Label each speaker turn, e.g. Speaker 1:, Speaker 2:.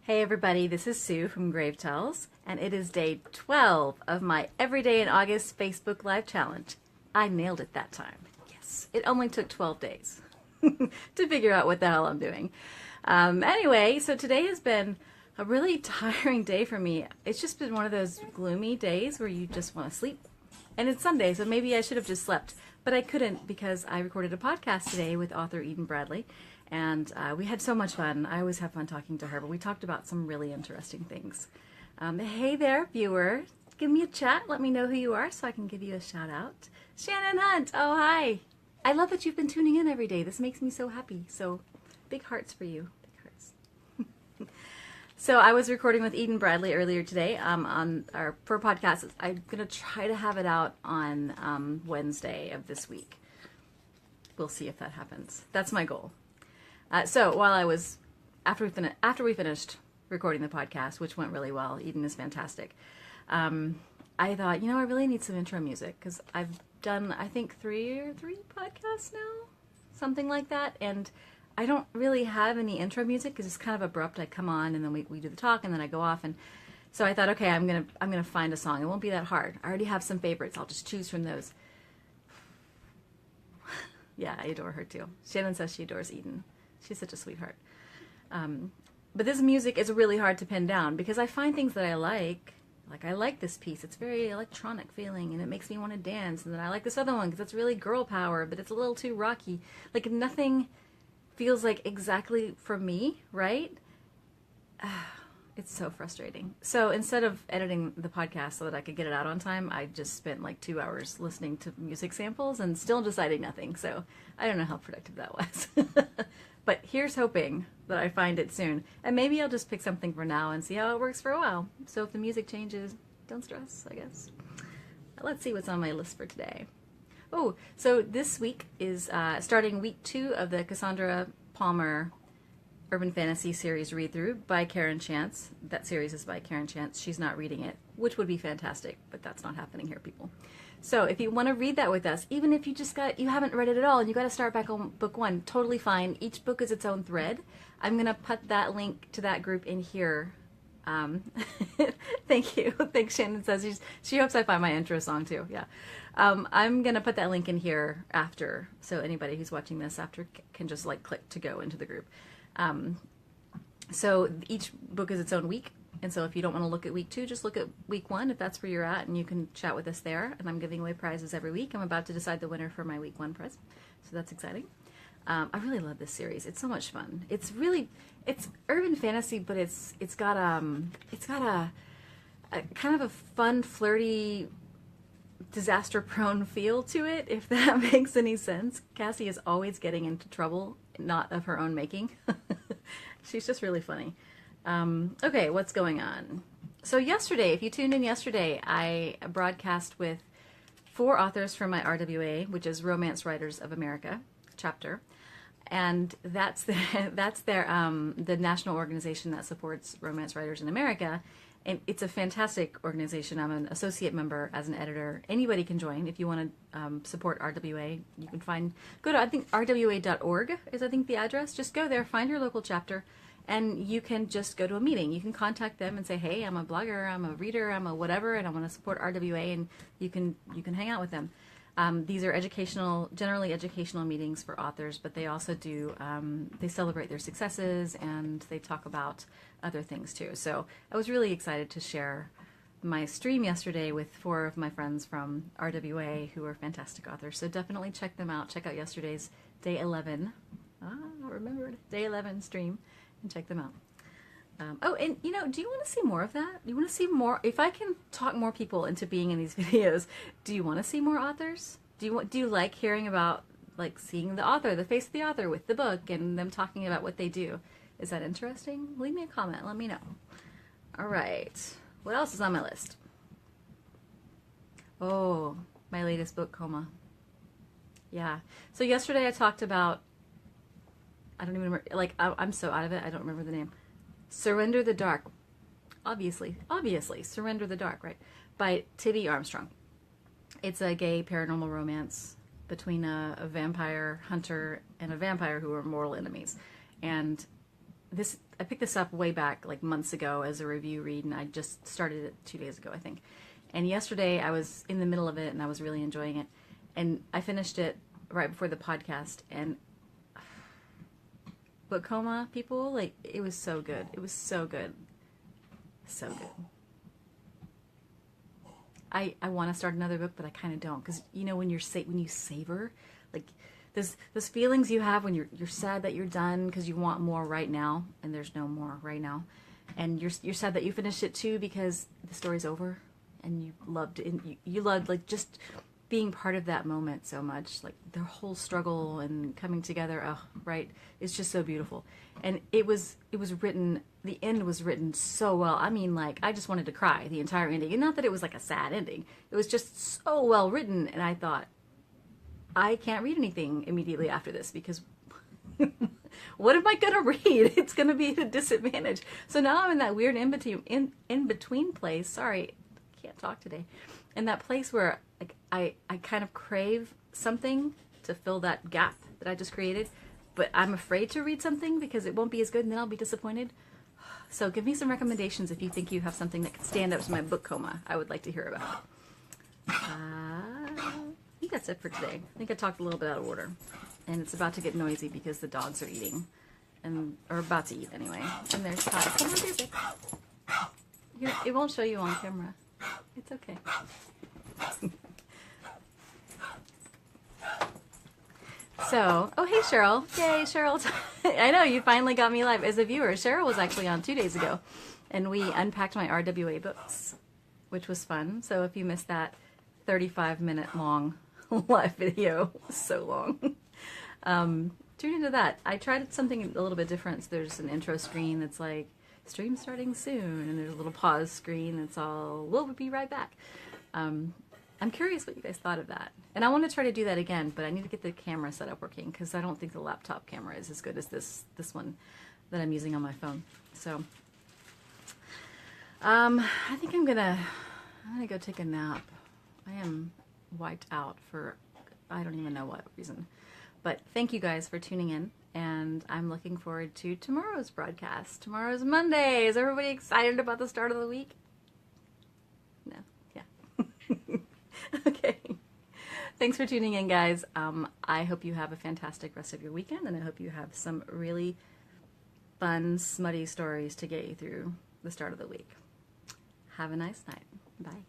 Speaker 1: Hey everybody, this is Sue from GraveTells, and it is day 12 of my Everyday in August Facebook Live Challenge. I nailed it that time. Yes, it only took 12 days to figure out what the hell I'm doing. Anyway, so today has been a really tiring day for me. It's just been one of those gloomy days where you just want to sleep. And it's Sunday, so maybe I should have just slept. But I couldn't because I recorded a podcast today with author Eden Bradley. And we had so much fun. I always have fun talking to her, but we talked about some really interesting things. Hey there, viewer. Give me a chat. Let me know who you are so I can give you a shout out. Shannon Hunt. Oh, hi. I love that you've been tuning in every day. This makes me so happy. So big hearts for you. Big hearts. So I was recording with Eden Bradley earlier today on our per podcast. I'm going to try to have it out on Wednesday of this week. We'll see if that happens. That's my goal. So while I was, after we finished recording the podcast, which went really well, Eden is fantastic, I thought, I really need some intro music because I've done, I think, three podcasts now, something like that, and I don't really have any intro music because it's kind of abrupt. I come on and then we do the talk and then I go off, and so I thought, okay, I'm gonna find a song. It won't be that hard. I already have some favorites. I'll just choose from those. Yeah, I adore her too. Shannon says she adores Eden. She's such a sweetheart. But this music is really hard to pin down because I find things that I like I like this piece. It's very electronic feeling and it makes me want to dance. And then I like this other one because it's really girl power, but it's a little too rocky. Like nothing feels like exactly for me, right? It's so frustrating. So instead of editing the podcast so that I could get it out on time, I just spent like 2 hours listening to music samples and still deciding nothing. So I don't know how productive that was. But here's hoping that I find it soon. And maybe I'll just pick something for now and see how it works for a while. So if the music changes, don't stress, I guess. Let's see what's on my list for today. Oh, so this week is starting week 2 of the Cassie Palmer Urban Fantasy series read-through by Karen Chance. That series is by Karen Chance. She's not reading it, which would be fantastic, but that's not happening here, people. So if you want to read that with us, even if you haven't read it at all and you got to start back on book 1, totally fine. Each book is its own thread. I'm going to put that link to that group in here. Thank you. Thanks, Shannon says she hopes I find my intro song too. Yeah. I'm going to put that link in here after, so anybody who's watching this after can just click to go into the group. So each book is its own week. And so if you don't want to look at week 2, just look at week 1 if that's where you're at, and you can chat with us there. And I'm giving away prizes every week. I'm about to decide the winner for my week 1 prize. So that's exciting. I really love this series. It's so much fun. It's urban fantasy, but it's got a kind of a fun, flirty, disaster-prone feel to it, if that makes any sense. Cassie is always getting into trouble, not of her own making. She's just really funny. Okay, what's going on? So yesterday, if you tuned in yesterday, I broadcast with 4 authors from my RWA, which is Romance Writers of America chapter, and that's the national organization that supports romance writers in America, and it's a fantastic organization. I'm an associate member as an editor. Anybody can join if you want to support RWA. You can go to I think rwa.org is I think the address. Just go there, find your local chapter. And you can just go to a meeting. You can contact them and say, hey, I'm a blogger, I'm a reader, I'm a whatever, and I want to support RWA, and you can hang out with them. These are generally educational meetings for authors, but they also do, they celebrate their successes, and they talk about other things too. So I was really excited to share my stream yesterday with 4 of my friends from RWA who are fantastic authors. So definitely check them out. Check out yesterday's Day 11. I remembered. Day 11 stream. And check them out. Oh, and do you want to see more of that? Do you want to see more? If I can talk more people into being in these videos, do you want to see more authors? Do you like hearing about seeing the author, the face of the author with the book, and them talking about what they do? Is that interesting? Leave me a comment. Let me know. All right. What else is on my list? Oh, my latest book, Coma. Yeah. So yesterday I talked about, I don't even remember, I'm so out of it, I don't remember the name. Surrender the Dark. Obviously, Surrender the Dark, right? By Tibby Armstrong. It's a gay paranormal romance between a vampire hunter and a vampire who are mortal enemies. And I picked this up way back, like months ago, as a review read, and I just started it 2 days ago, I think. And yesterday I was in the middle of it, and I was really enjoying it. And I finished it right before the podcast, and but coma, people, like, it was so good. It was so good. So good. I want to start another book, but I kind of don't, because you know when you savor, like those feelings you have when you're sad that you're done because you want more right now, and there's no more right now, and you're sad that you finished it too because the story's over, and you loved it, and you loved, like, just being part of that moment so much, like their whole struggle and coming together. Oh, right, it's just so beautiful. And it was written, the end was written so well. I mean, like, I just wanted to cry the entire ending. And not that it was like a sad ending, it was just so well written. And I thought, I can't read anything immediately after this, because what am I gonna read? It's gonna be at a disadvantage. So now I'm in that weird in between place. Sorry, can't talk today. In that place where, like, I kind of crave something to fill that gap that I just created, but I'm afraid to read something because it won't be as good, and then I'll be disappointed. So give me some recommendations if you think you have something that could stand up to my book coma. I would like to hear about it. I think that's it for today. I think I talked a little bit out of order, and it's about to get noisy because the dogs are eating, or about to eat anyway. And there's Todd. Come on, baby. It won't show you on camera. It's okay. So, oh, hey, Cheryl. Yay, Cheryl. I know, you finally got me live as a viewer. Cheryl was actually on 2 days ago, and we unpacked my RWA books, which was fun. So if you missed that 35-minute long live video, so long, tune into that. I tried something a little bit different. So there's an intro screen that's like, stream starting soon, and there's a little pause screen that's all, we'll be right back. I'm curious what you guys thought of that. And I want to try to do that again, but I need to get the camera set up working, because I don't think the laptop camera is as good as this one that I'm using on my phone. So I think I'm gonna go take a nap. I am wiped out for I don't even know what reason. But thank you guys for tuning in, and I'm looking forward to tomorrow's broadcast. Tomorrow's Monday. Is everybody excited about the start of the week? No? Yeah. Okay. Thanks for tuning in, guys. I hope you have a fantastic rest of your weekend, and I hope you have some really fun, smutty stories to get you through the start of the week. Have a nice night. Bye.